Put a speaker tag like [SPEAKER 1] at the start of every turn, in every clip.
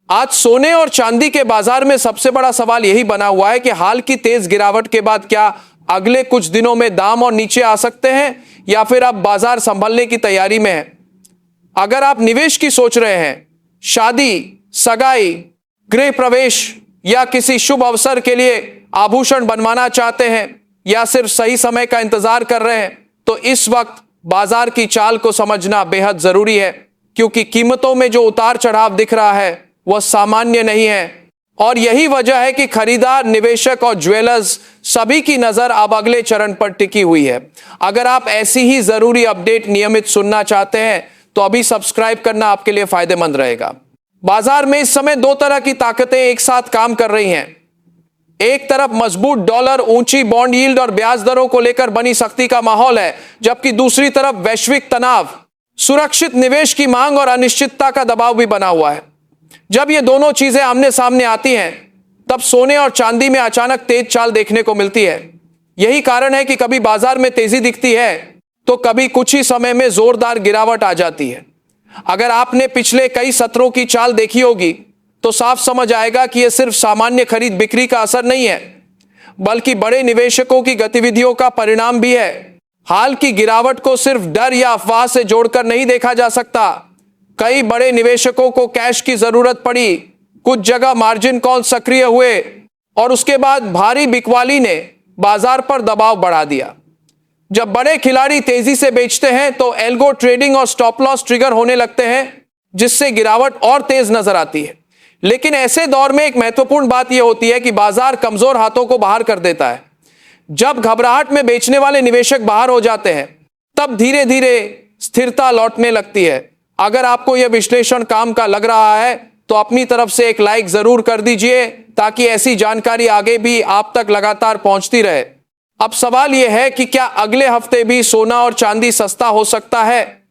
[SPEAKER 1] आज सोने और चांदी के बाजार में सबसे बड़ा सवाल यही बना हुआ है कि हाल की तेज गिरावट के बाद क्या अगले कुछ दिनों में दाम और नीचे आ सकते हैं या फिर अब बाजार संभलने की तैयारी में है। अगर आप निवेश की सोच रहे हैं, शादी, सगाई, गृह प्रवेश या किसी शुभ अवसर के लिए आभूषण बनवाना चाहते हैं या सिर्फ सही समय का इंतजार कर रहे हैं, तो इस वक्त बाजार की चाल को समझना बेहद जरूरी है, क्योंकि कीमतों में जो उतार चढ़ाव दिख रहा है वह सामान्य नहीं है। और यही वजह है कि खरीदार, निवेशक और ज्वेलर्स सभी की नजर अब अगले चरण पर टिकी हुई है। अगर आप ऐसी ही जरूरी अपडेट नियमित सुनना चाहते हैं तो अभी सब्सक्राइब करना आपके लिए फायदेमंद रहेगा। बाजार में इस समय दो तरह की ताकतें एक साथ काम कर रही हैं। एक तरफ मजबूत डॉलर, ऊंची बॉन्ड यील्ड और ब्याज दरों को लेकर बनी सख्ती का माहौल है, जबकि दूसरी तरफ वैश्विक तनाव, सुरक्षित निवेश की मांग और अनिश्चितता का दबाव भी बना हुआ है। जब ये दोनों चीजें आमने सामने आती हैं, तब सोने और चांदी में अचानक तेज चाल देखने को मिलती है। यही कारण है कि कभी बाजार में तेजी दिखती है तो कभी कुछ ही समय में जोरदार गिरावट आ जाती है। अगर आपने पिछले कई सत्रों की चाल देखी होगी तो साफ समझ आएगा कि यह सिर्फ सामान्य खरीद बिक्री का असर नहीं है, बल्कि बड़े निवेशकों की गतिविधियों का परिणाम भी है। हाल की गिरावट को सिर्फ डर या अफवाह से जोड़कर नहीं देखा जा सकता। कई बड़े निवेशकों को कैश की जरूरत पड़ी, कुछ जगह मार्जिन कॉल सक्रिय हुए और उसके बाद भारी बिकवाली ने बाजार पर दबाव बढ़ा दिया। जब बड़े खिलाड़ी तेजी से बेचते हैं तो एल्गो ट्रेडिंग और स्टॉप लॉस ट्रिगर होने लगते हैं, जिससे गिरावट और तेज नजर आती है। लेकिन ऐसे दौर में एक महत्वपूर्ण बात यह होती है कि बाजार कमजोर हाथों को बाहर कर देता है। जब घबराहट में बेचने वाले निवेशक बाहर हो जाते हैं, तब धीरे धीरे स्थिरता लौटने लगती है। अगर आपको यह विश्लेषण काम का लग रहा है तो अपनी तरफ से एक लाइक जरूर कर दीजिए, ताकि ऐसी जानकारी आगे भी आप तक लगातार पहुंचती रहे। अब सवाल यह है कि क्या अगले हफ्ते भी सोना और चांदी सस्ता हो सकता है?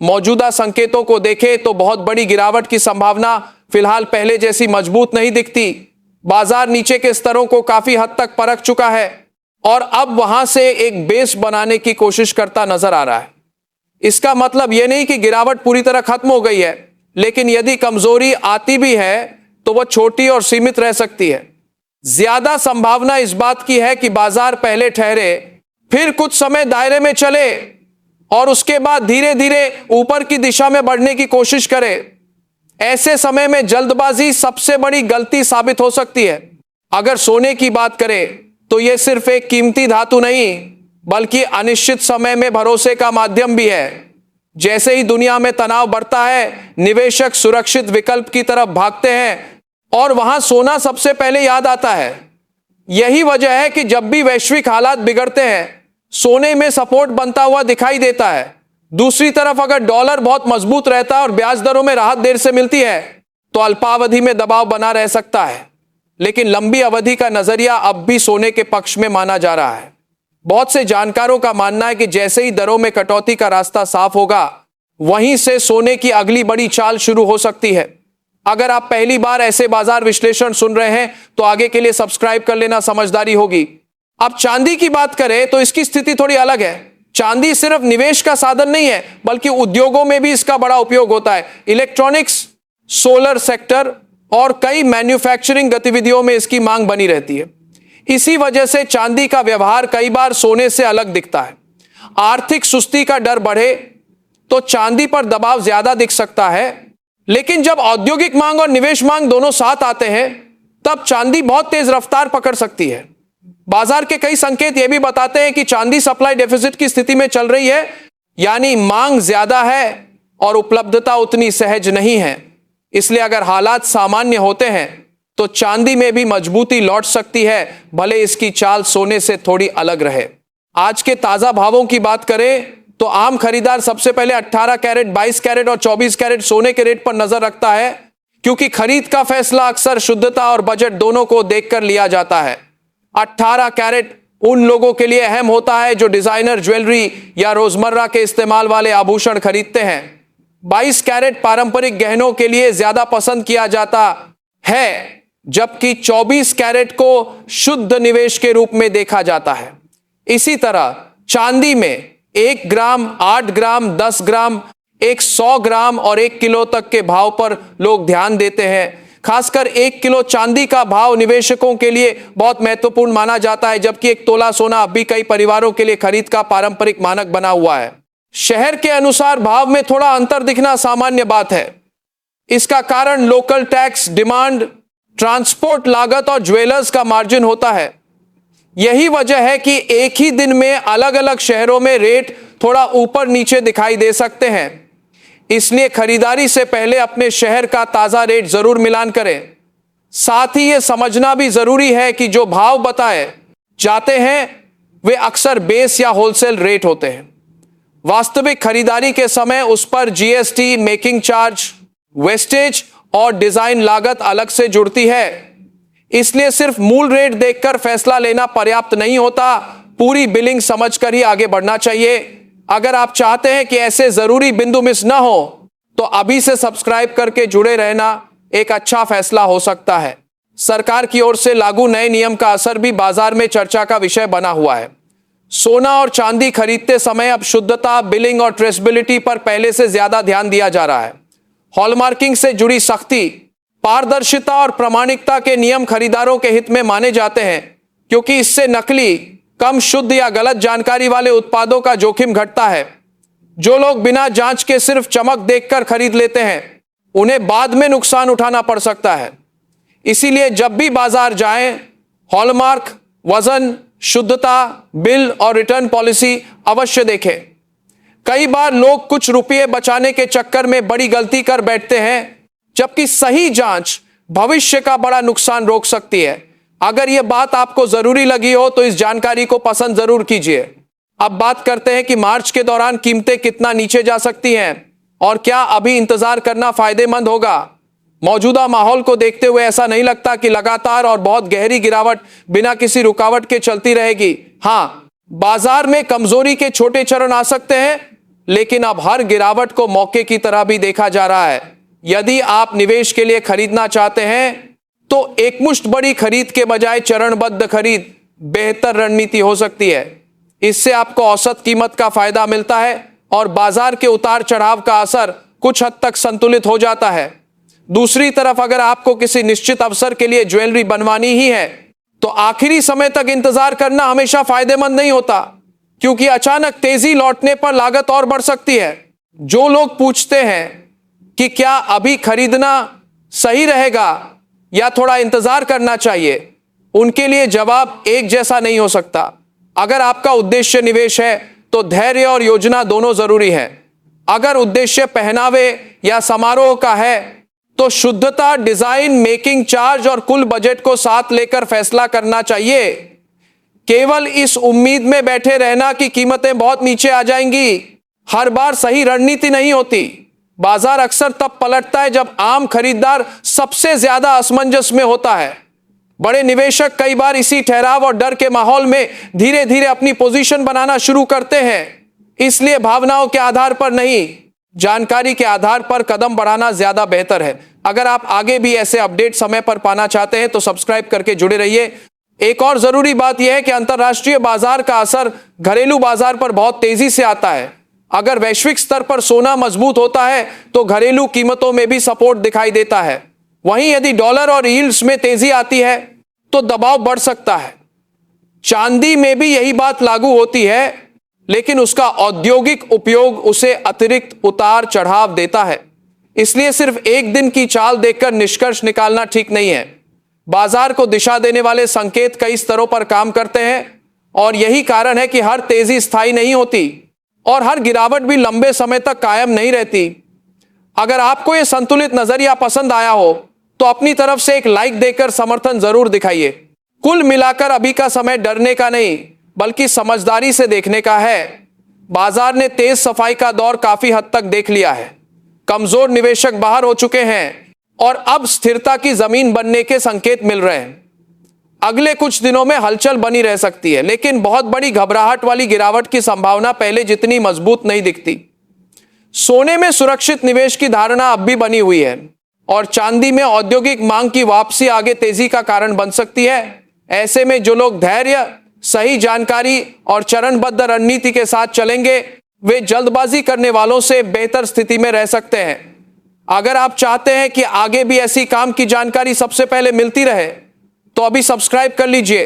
[SPEAKER 1] मौजूदा संकेतों को देखें तो बहुत बड़ी गिरावट की संभावना फिलहाल पहले जैसी मजबूत नहीं दिखती। बाजार नीचे के स्तरों को काफी हद तक परख चुका है और अब वहां से एक बेस बनाने की कोशिश करता नजर आ रहा है। इसका मतलब यह नहीं कि गिरावट पूरी तरह खत्म हो गई है, लेकिन यदि कमजोरी आती भी है तो वह छोटी और सीमित रह सकती है। ज्यादा संभावना इस बात की है कि बाजार पहले ठहरे, फिर कुछ समय दायरे में चले और उसके बाद धीरे धीरे ऊपर की दिशा में बढ़ने की कोशिश करे। ऐसे समय में जल्दबाजी सबसे बड़ी गलती साबित हो सकती है। अगर सोने की बात करें तो यह सिर्फ एक कीमती धातु नहीं, बल्कि अनिश्चित समय में भरोसे का माध्यम भी है। जैसे ही दुनिया में तनाव बढ़ता है, निवेशक सुरक्षित विकल्प की तरफ भागते हैं और वहां सोना सबसे पहले याद आता है। यही वजह है कि जब भी वैश्विक हालात बिगड़ते हैं, सोने में सपोर्ट बनता हुआ दिखाई देता है। दूसरी तरफ अगर डॉलर बहुत मजबूत रहता है और ब्याज दरों में राहत देर से मिलती है तो अल्पावधि में दबाव बना रह सकता है, लेकिन लंबी अवधि का नजरिया अब भी सोने के पक्ष में माना जा रहा है। बहुत से जानकारों का मानना है कि जैसे ही दरों में कटौती का रास्ता साफ होगा, वहीं से सोने की अगली बड़ी चाल शुरू हो सकती है। अगर आप पहली बार ऐसे बाजार विश्लेषण सुन रहे हैं तो आगे के लिए सब्सक्राइब कर लेना समझदारी होगी। अब चांदी की बात करें तो इसकी स्थिति थोड़ी अलग है। चांदी सिर्फ निवेश का साधन नहीं है, बल्कि उद्योगों में भी इसका बड़ा उपयोग होता है। इलेक्ट्रॉनिक्स, सोलर सेक्टर और कई मैन्युफैक्चरिंग गतिविधियों में इसकी मांग बनी रहती है। इसी वजह से चांदी का व्यवहार कई बार सोने से अलग दिखता है। आर्थिक सुस्ती का डर बढ़े तो चांदी पर दबाव ज्यादा दिख सकता है, लेकिन जब औद्योगिक मांग और निवेश मांग दोनों साथ आते हैं, तब चांदी बहुत तेज रफ्तार पकड़ सकती है। बाजार के कई संकेत यह भी बताते हैं कि चांदी सप्लाई डेफिसिट की स्थिति में चल रही है, यानी मांग ज्यादा है और उपलब्धता उतनी सहज नहीं है। इसलिए अगर हालात सामान्य होते हैं तो चांदी में भी मजबूती लौट सकती है, भले इसकी चाल सोने से थोड़ी अलग रहे। आज के ताजा भावों की बात करें तो आम खरीदार सबसे पहले 18 कैरेट, 22 कैरेट और 24 कैरेट सोने के रेट पर नजर रखता है, क्योंकि खरीद का फैसला अक्सर शुद्धता और बजट दोनों को देखकर लिया जाता है। 18 कैरेट उन लोगों के लिए अहम होता है जो डिजाइनर ज्वेलरी या रोजमर्रा के इस्तेमाल वाले आभूषण खरीदते हैं। 22 कैरेट पारंपरिक गहनों के लिए ज्यादा पसंद किया जाता है, जबकि 24 कैरेट को शुद्ध निवेश के रूप में देखा जाता है। इसी तरह चांदी में 1 ग्राम, 8 ग्राम, 10 ग्राम, 100 ग्राम और 1 किलो तक के भाव पर लोग ध्यान देते हैं। खासकर 1 किलो चांदी का भाव निवेशकों के लिए बहुत महत्वपूर्ण माना जाता है, जबकि 1 तोला सोना अब भी कई परिवारों के लिए खरीद का पारंपरिक मानक बना हुआ है। शहर के अनुसार भाव में थोड़ा अंतर दिखना सामान्य बात है। इसका कारण लोकल टैक्स, डिमांड, ट्रांसपोर्ट लागत और ज्वेलर्स का मार्जिन होता है। यही वजह है कि एक ही दिन में अलग अलग शहरों में रेट थोड़ा ऊपर नीचे दिखाई दे सकते हैं। इसलिए खरीदारी से पहले अपने शहर का ताजा रेट जरूर मिलान करें। साथ ही यह समझना भी जरूरी है कि जो भाव बताए जाते हैं वे अक्सर बेस या होलसेल रेट होते हैं। वास्तविक खरीदारी के समय उस पर जीएसटी, मेकिंग चार्ज, वेस्टेज और डिजाइन लागत अलग से जुड़ती है। इसलिए सिर्फ मूल रेट देखकर फैसला लेना पर्याप्त नहीं होता, पूरी बिलिंग समझकर ही आगे बढ़ना चाहिए। अगर आप चाहते हैं कि ऐसे जरूरी बिंदु मिस ना हो तो अभी से सब्सक्राइब करके जुड़े रहना एक अच्छा फैसला हो सकता है। सरकार की ओर से लागू नए नियम का असर भी बाजार में चर्चा का विषय बना हुआ है। सोना और चांदी खरीदते समय अब शुद्धता, बिलिंग और ट्रेसेबिलिटी पर पहले से ज्यादा ध्यान दिया जा रहा है। हॉलमार्किंग से जुड़ी सख्ती, पारदर्शिता और प्रामाणिकता के नियम खरीदारों के हित में माने जाते हैं, क्योंकि इससे नकली, कम शुद्ध या गलत जानकारी वाले उत्पादों का जोखिम घटता है। जो लोग बिना जांच के सिर्फ चमक देखकर खरीद लेते हैं उन्हें बाद में नुकसान उठाना पड़ सकता है। इसीलिए जब भी बाजार जाएं, हॉलमार्क, वजन, शुद्धता, बिल और रिटर्न पॉलिसी अवश्य देखें। कई बार लोग कुछ रुपये बचाने के चक्कर में बड़ी गलती कर बैठते हैं, जबकि सही जांच भविष्य का बड़ा नुकसान रोक सकती है। अगर यह बात आपको जरूरी लगी हो तो इस जानकारी को पसंद जरूर कीजिए। अब बात करते हैं कि मार्च के दौरान कीमतें कितना नीचे जा सकती हैं और क्या अभी इंतजार करना फायदेमंद होगा। मौजूदा माहौल को देखते हुए ऐसा नहीं लगता कि लगातार और बहुत गहरी गिरावट बिना किसी रुकावट के चलती रहेगी। हाँ, बाजार में कमजोरी के छोटे चरण आ सकते हैं, लेकिन अब हर गिरावट को मौके की तरह भी देखा जा रहा है। यदि आप निवेश के लिए खरीदना चाहते हैं तो एकमुश्त बड़ी खरीद के बजाय चरणबद्ध खरीद बेहतर रणनीति हो सकती है। इससे आपको औसत कीमत का फायदा मिलता है और बाजार के उतार चढ़ाव का असर कुछ हद तक संतुलित हो जाता है। दूसरी तरफ अगर आपको किसी निश्चित अवसर के लिए ज्वेलरी बनवानी ही है तो आखिरी समय तक इंतजार करना हमेशा फायदेमंद नहीं होता, क्योंकि अचानक तेजी लौटने पर लागत और बढ़ सकती है। जो लोग पूछते हैं कि क्या अभी खरीदना सही रहेगा या थोड़ा इंतजार करना चाहिए, उनके लिए जवाब एक जैसा नहीं हो सकता। अगर आपका उद्देश्य निवेश है तो धैर्य और योजना दोनों जरूरी है। अगर उद्देश्य पहनावे या समारोह का है तो शुद्धता, डिजाइन, मेकिंग चार्ज और कुल बजट को साथ लेकर फैसला करना चाहिए। केवल इस उम्मीद में बैठे रहना कि कीमतें बहुत नीचे आ जाएंगी हर बार सही रणनीति नहीं होती। बाजार अक्सर तब पलटता है जब आम खरीदार सबसे ज्यादा असमंजस में होता है। बड़े निवेशक कई बार इसी ठहराव और डर के माहौल में धीरे धीरे अपनी पोजीशन बनाना शुरू करते हैं। इसलिए भावनाओं के आधार पर नहीं, जानकारी के आधार पर कदम बढ़ाना ज्यादा बेहतर है। अगर आप आगे भी ऐसे अपडेट समय पर पाना चाहते हैं तो सब्सक्राइब करके जुड़े रहिए। एक और जरूरी बात यह है कि अंतरराष्ट्रीय बाजार का असर घरेलू बाजार पर बहुत तेजी से आता है। अगर वैश्विक स्तर पर सोना मजबूत होता है तो घरेलू कीमतों में भी सपोर्ट दिखाई देता है। वहीं यदि डॉलर और यील्ड्स में तेजी आती है तो दबाव बढ़ सकता है। चांदी में भी यही बात लागू होती है, लेकिन उसका औद्योगिक उपयोग उसे अतिरिक्त उतार चढ़ाव देता है। इसलिए सिर्फ एक दिन की चाल देखकर निष्कर्ष निकालना ठीक नहीं है। बाजार को दिशा देने वाले संकेत कई स्तरों पर काम करते हैं और यही कारण है कि हर तेजी स्थायी नहीं होती और हर गिरावट भी लंबे समय तक कायम नहीं रहती। अगर आपको यह संतुलित नजरिया पसंद आया हो तो अपनी तरफ से एक लाइक देकर समर्थन जरूर दिखाइए। कुल मिलाकर अभी का समय डरने का नहीं बल्कि समझदारी से देखने का है। बाजार ने तेज सफाई का दौर काफी हद तक देख लिया है। कमजोर निवेशक बाहर हो चुके हैं और अब स्थिरता की जमीन बनने के संकेत मिल रहे हैं। अगले कुछ दिनों में हलचल बनी रह सकती है, लेकिन बहुत बड़ी घबराहट वाली गिरावट की संभावना पहले जितनी मजबूत नहीं दिखती। सोने में सुरक्षित निवेश की धारणा अब भी बनी हुई है और चांदी में औद्योगिक मांग की वापसी आगे तेजी का कारण बन सकती है। ऐसे में जो लोग धैर्य, सही जानकारी और चरणबद्ध रणनीति के साथ चलेंगे वे जल्दबाजी करने वालों से बेहतर स्थिति में रह सकते हैं। अगर आप चाहते हैं कि आगे भी ऐसी काम की जानकारी सबसे पहले मिलती रहे तो अभी सब्सक्राइब कर लीजिए,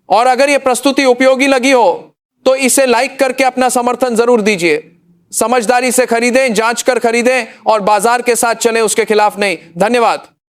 [SPEAKER 1] और अगर यह प्रस्तुति उपयोगी लगी हो तो इसे लाइक करके अपना समर्थन जरूर दीजिए। समझदारी से खरीदें, जांच कर खरीदें और बाजार के साथ चलें, उसके खिलाफ नहीं। धन्यवाद।